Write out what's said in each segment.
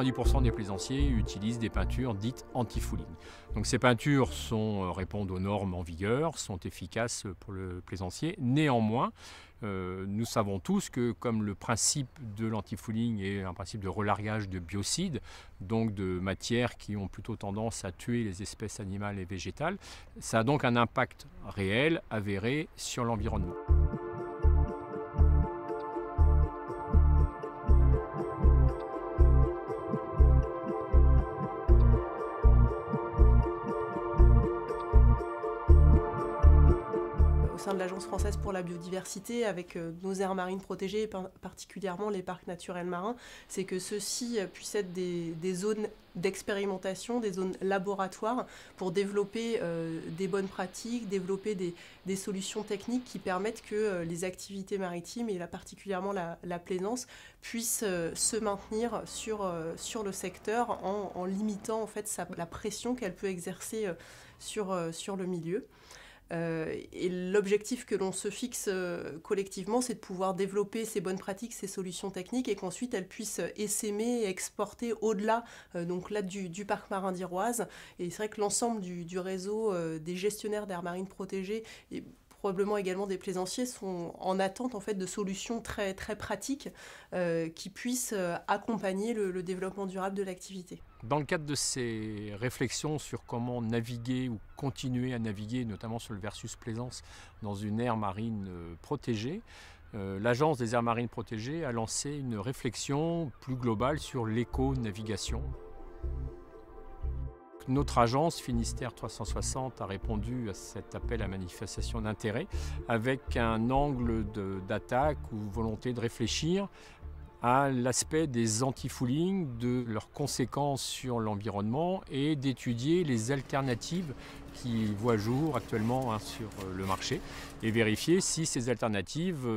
90% des plaisanciers utilisent des peintures dites anti-fouling. Donc ces peintures répondent aux normes en vigueur, sont efficaces pour le plaisancier. Néanmoins, nous savons tous que comme le principe de l'anti-fouling est un principe de relargage de biocides, donc de matières qui ont plutôt tendance à tuer les espèces animales et végétales, ça a donc un impact réel, avéré sur l'environnement. Au sein de l'Agence française pour la biodiversité, avec nos aires marines protégées, et particulièrement les parcs naturels marins, c'est que ceux-ci puissent être des zones d'expérimentation, des zones laboratoires pour développer des bonnes pratiques, développer des solutions techniques qui permettent que les activités maritimes, et là particulièrement la plaisance, puissent se maintenir sur le secteur en limitant en fait la pression qu'elle peut exercer sur le milieu. Et l'objectif que l'on se fixe collectivement, c'est de pouvoir développer ces bonnes pratiques, ces solutions techniques, et qu'ensuite elles puissent essaimer et exporter au-delà donc là, du parc marin d'Iroise. Et c'est vrai que l'ensemble du réseau des gestionnaires d'aires marines protégées et probablement également des plaisanciers sont en attente en fait, de solutions très, très pratiques qui puissent accompagner le développement durable de l'activité. Dans le cadre de ces réflexions sur comment naviguer ou continuer à naviguer, notamment sur le versus plaisance dans une aire marine protégée, l'Agence des aires marines protégées a lancé une réflexion plus globale sur l'éco-navigation. Notre agence, Finistère 360, a répondu à cet appel à manifestation d'intérêt avec un angle d'attaque ou volonté de réfléchir à l'aspect des anti-fouling, de leurs conséquences sur l'environnement et d'étudier les alternatives qui voient jour actuellement sur le marché et vérifier si ces alternatives,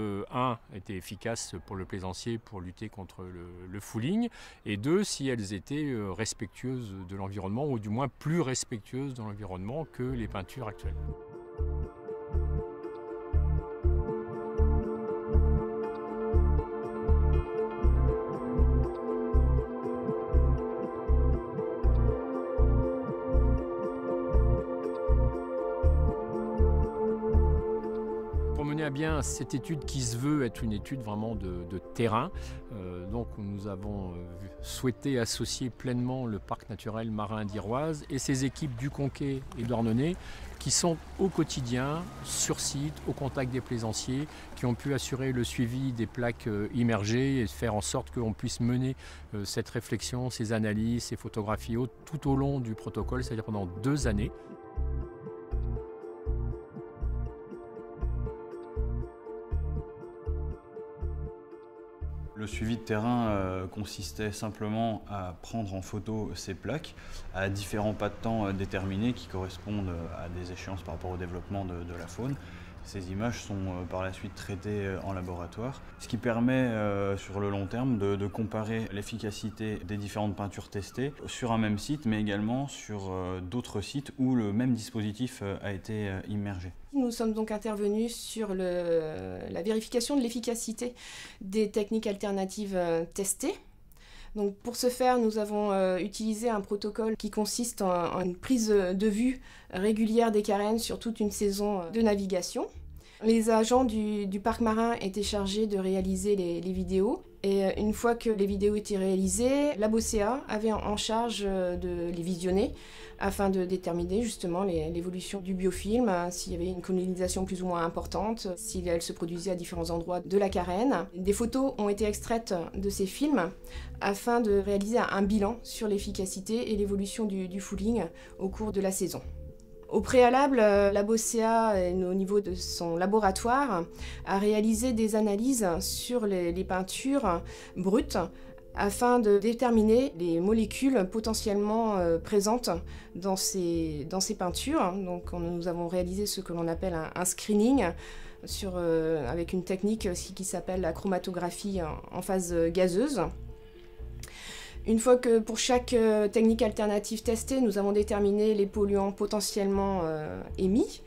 étaient efficaces pour le plaisancier pour lutter contre le fouling, et deux, si elles étaient respectueuses de l'environnement ou du moins plus respectueuses de l'environnement que les peintures actuelles. Pour mener à bien cette étude qui se veut être une étude vraiment de terrain, donc nous avons souhaité associer pleinement le parc naturel marin d'Iroise et ses équipes du Conquet et d'Ornenay qui sont au quotidien, sur site, au contact des plaisanciers, qui ont pu assurer le suivi des plaques immergées et faire en sorte qu'on puisse mener cette réflexion, ces analyses, ces photographies tout au long du protocole, c'est-à-dire pendant 2 années. Le suivi de terrain consistait simplement à prendre en photo ces plaques à différents pas de temps déterminés qui correspondent à des échéances par rapport au développement de la faune. Ces images sont par la suite traitées en laboratoire, ce qui permet sur le long terme de comparer l'efficacité des différentes peintures testées sur un même site, mais également sur d'autres sites où le même dispositif a été immergé. Nous sommes donc intervenus sur la vérification de l'efficacité des techniques alternatives testées. Donc pour ce faire, nous avons utilisé un protocole qui consiste en une prise de vue régulière des carènes sur toute une saison de navigation. Les agents du parc marin étaient chargés de réaliser les vidéos. Et une fois que les vidéos étaient réalisées, l'ABOCA avait en charge de les visionner afin de déterminer justement l'évolution du biofilm, s'il y avait une colonisation plus ou moins importante, si elle se produisait à différents endroits de la carène. Des photos ont été extraites de ces films afin de réaliser un bilan sur l'efficacité et l'évolution du fouling au cours de la saison. Au préalable, l'ABOCA, au niveau de son laboratoire, a réalisé des analyses sur les peintures brutes afin de déterminer les molécules potentiellement présentes dans ces peintures. Donc nous avons réalisé ce que l'on appelle un screening avec une technique qui s'appelle la chromatographie en phase gazeuse. Une fois que pour chaque technique alternative testée, nous avons déterminé les polluants potentiellement émis.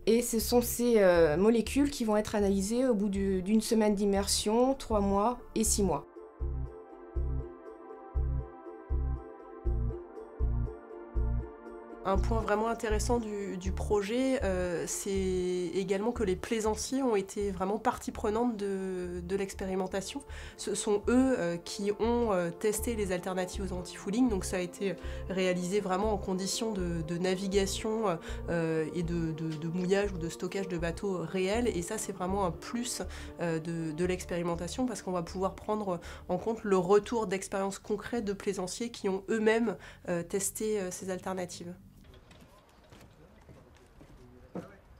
Et ce sont ces molécules qui vont être analysées au bout d'une semaine d'immersion, 3 mois et 6 mois. Un point vraiment intéressant du projet, c'est également que les plaisanciers ont été vraiment partie prenante de l'expérimentation. Ce sont eux qui ont testé les alternatives aux anti-fouling, donc ça a été réalisé vraiment en conditions de navigation et de mouillage ou de stockage de bateaux réels, et ça c'est vraiment un plus de l'expérimentation, parce qu'on va pouvoir prendre en compte le retour d'expériences concrètes de plaisanciers qui ont eux-mêmes testé ces alternatives.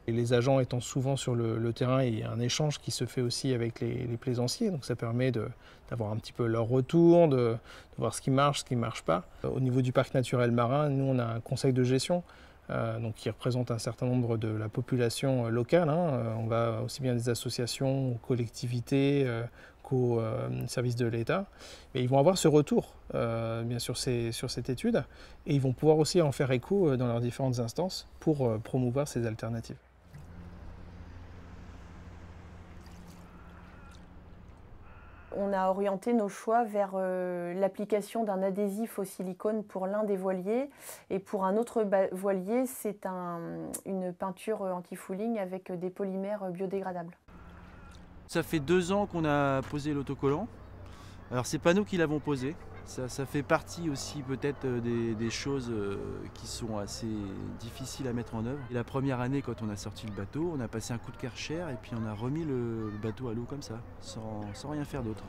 Et les agents étant souvent sur le terrain, il y a un échange qui se fait aussi avec les plaisanciers, donc ça permet d'avoir un petit peu leur retour, de voir ce qui marche pas. Au niveau du parc naturel marin, nous on a un conseil de gestion donc qui représente un certain nombre de la population locale. On va aussi bien des associations, aux collectivités, qu'aux services de l'État. Et ils vont avoir ce retour bien sûr sur cette étude, et ils vont pouvoir aussi en faire écho dans leurs différentes instances pour promouvoir ces alternatives. On a orienté nos choix vers l'application d'un adhésif au silicone pour l'un des voiliers, et pour un autre voilier, c'est une peinture anti-fouling avec des polymères biodégradables. Ça fait 2 ans qu'on a posé l'autocollant. Alors c'est pas nous qui l'avons posé, ça fait partie aussi peut-être des choses qui sont assez difficiles à mettre en œuvre. Et la première année, quand on a sorti le bateau, on a passé un coup de Karcher et puis on a remis le bateau à l'eau comme ça, sans rien faire d'autre.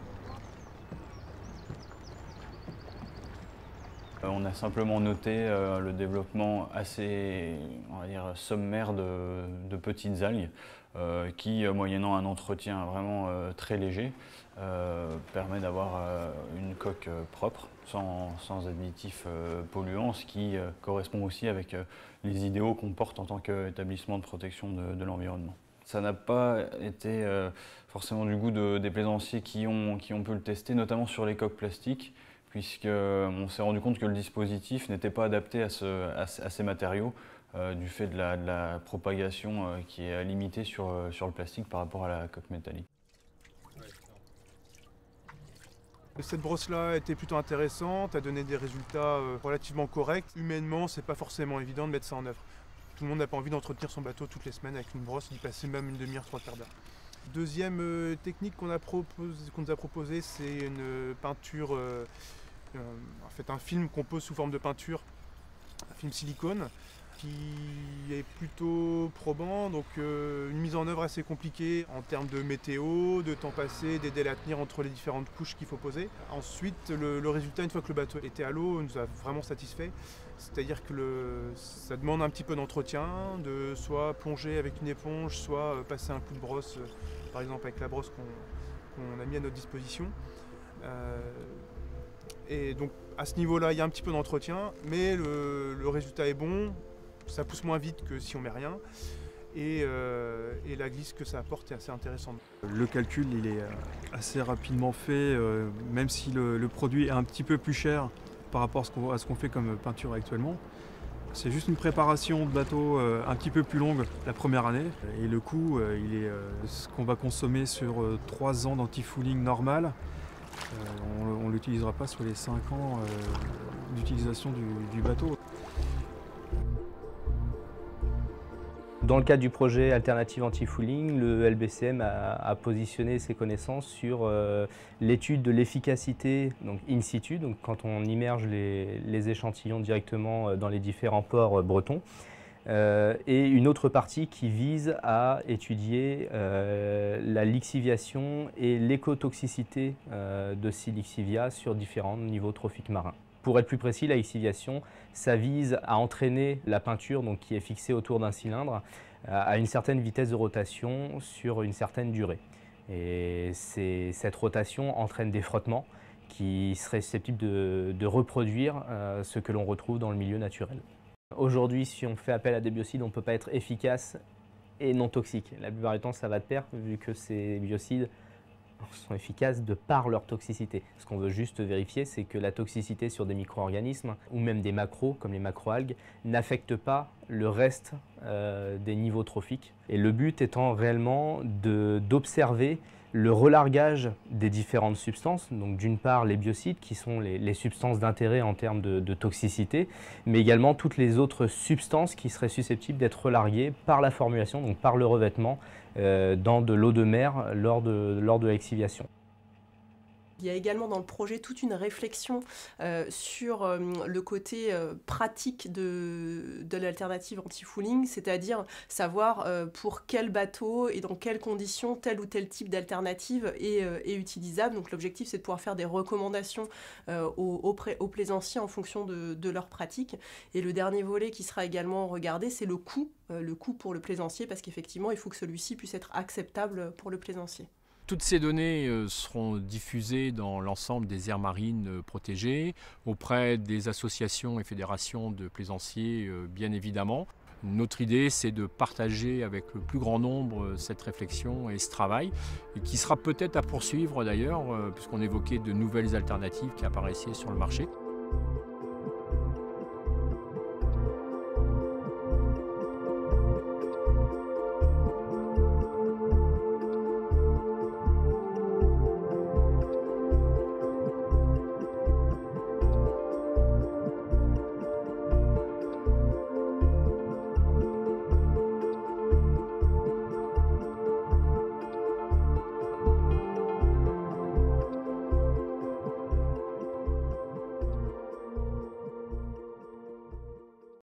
On a simplement noté le développement assez, on va dire, sommaire de petites algues qui, moyennant un entretien vraiment très léger, permet d'avoir une coque propre, sans additifs polluants, ce qui correspond aussi avec les idéaux qu'on porte en tant qu'établissement de protection de l'environnement. Ça n'a pas été forcément du goût des plaisanciers qui ont pu le tester, notamment sur les coques plastiques, puisqu'on s'est rendu compte que le dispositif n'était pas adapté à ces matériaux, du fait de la propagation qui est limitée sur le plastique par rapport à la coque métallique. Cette brosse-là était plutôt intéressante, a donné des résultats relativement corrects. Humainement, c'est pas forcément évident de mettre ça en œuvre. Tout le monde n'a pas envie d'entretenir son bateau toutes les semaines avec une brosse, d'y passer même une demi-heure, 3/4 d'heure. Deuxième technique qu'on nous a proposée, c'est une peinture, en fait un film qu'on pose sous forme de peinture, un film silicone, qui est plutôt probant, donc une mise en œuvre assez compliquée en termes de météo, de temps passé, des délais à tenir entre les différentes couches qu'il faut poser. Ensuite, le résultat, une fois que le bateau était à l'eau, nous a vraiment satisfait. C'est-à-dire que ça demande un petit peu d'entretien, de soit plonger avec une éponge, soit passer un coup de brosse, par exemple avec la brosse qu'on a mis à notre disposition. Et donc à ce niveau-là, il y a un petit peu d'entretien, mais le résultat est bon. Ça pousse moins vite que si on met rien, et la glisse que ça apporte est assez intéressante. Le calcul il est assez rapidement fait, même si le produit est un petit peu plus cher par rapport à ce qu'on fait comme peinture actuellement. C'est juste une préparation de bateau un petit peu plus longue la première année, et le coût il est ce qu'on va consommer sur 3 ans d'anti-fouling normal. On ne l'utilisera pas sur les 5 ans d'utilisation du bateau. Dans le cadre du projet Alternative Anti-Fouling, le LBCM a positionné ses connaissances sur l'étude de l'efficacité donc in situ, donc quand on immerge les échantillons directement dans les différents ports bretons, et une autre partie qui vise à étudier la lixiviation et l'écotoxicité de ces lixivia sur différents niveaux trophiques marins. Pour être plus précis, la lixiviation, ça vise à entraîner la peinture donc, qui est fixée autour d'un cylindre à une certaine vitesse de rotation sur une certaine durée. Et cette rotation entraîne des frottements qui seraient susceptibles de reproduire ce que l'on retrouve dans le milieu naturel. Aujourd'hui, si on fait appel à des biocides, on ne peut pas être efficace et non toxique. La plupart du temps, ça va de pair, vu que ces biocides sont efficaces de par leur toxicité. Ce qu'on veut juste vérifier, c'est que la toxicité sur des micro-organismes ou même des macros, comme les macroalgues, n'affecte pas le reste des niveaux trophiques. Et le but étant réellement d'observer le relargage des différentes substances, donc d'une part les biocides qui sont les substances d'intérêt en termes de toxicité, mais également toutes les autres substances qui seraient susceptibles d'être relarguées par la formulation, donc par le revêtement dans de l'eau de mer lors de l'exciviation. Il y a également dans le projet toute une réflexion sur le côté pratique de l'alternative anti-fouling, c'est-à-dire savoir pour quel bateau et dans quelles conditions tel ou tel type d'alternative est utilisable. Donc l'objectif, c'est de pouvoir faire des recommandations aux plaisanciers en fonction de leurs pratiques. Et le dernier volet qui sera également regardé, c'est le coût pour le plaisancier, parce qu'effectivement, il faut que celui-ci puisse être acceptable pour le plaisancier. Toutes ces données seront diffusées dans l'ensemble des aires marines protégées, auprès des associations et fédérations de plaisanciers bien évidemment. Notre idée, c'est de partager avec le plus grand nombre cette réflexion et ce travail, et qui sera peut-être à poursuivre d'ailleurs, puisqu'on évoquait de nouvelles alternatives qui apparaissaient sur le marché.